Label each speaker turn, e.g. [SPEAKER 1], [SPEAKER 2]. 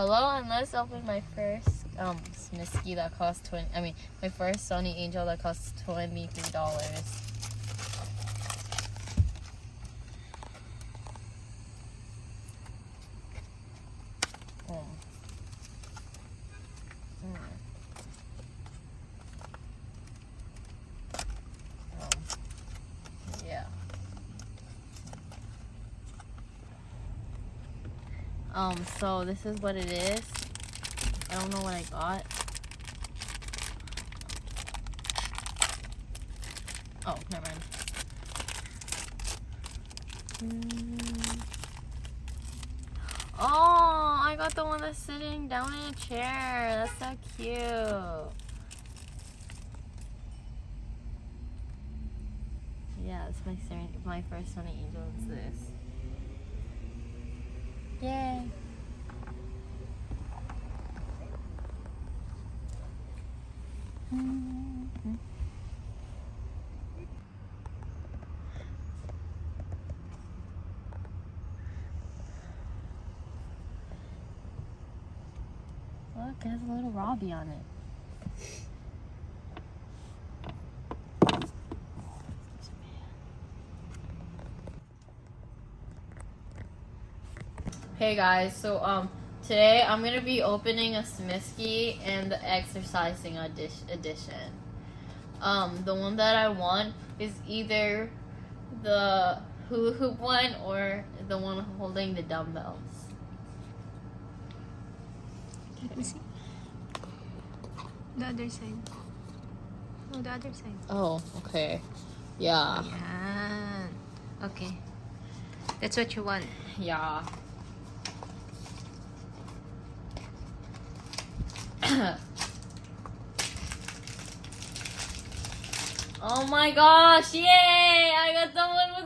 [SPEAKER 1] Hello, and let's open my first Smiski that cost my first Sonny Angel that costs $23. Yeah. So this is what it is. I don't know what I got. Oh, never mind. Oh, I got the one that's sitting down in a chair. That's so cute. Yeah, it's my first Sonny Angel is this. Yay. Look, it has a little Robbie on it. Hey guys, so today I'm gonna be opening a Smiski and the exercising edition. The one that I want is either the hula hoop one or the one holding the dumbbells.
[SPEAKER 2] Let me see. The other side. No, the other side.
[SPEAKER 1] Oh, okay. Yeah.
[SPEAKER 2] Yeah. Okay. That's what you want.
[SPEAKER 1] Yeah. Oh my gosh, yay! I got the one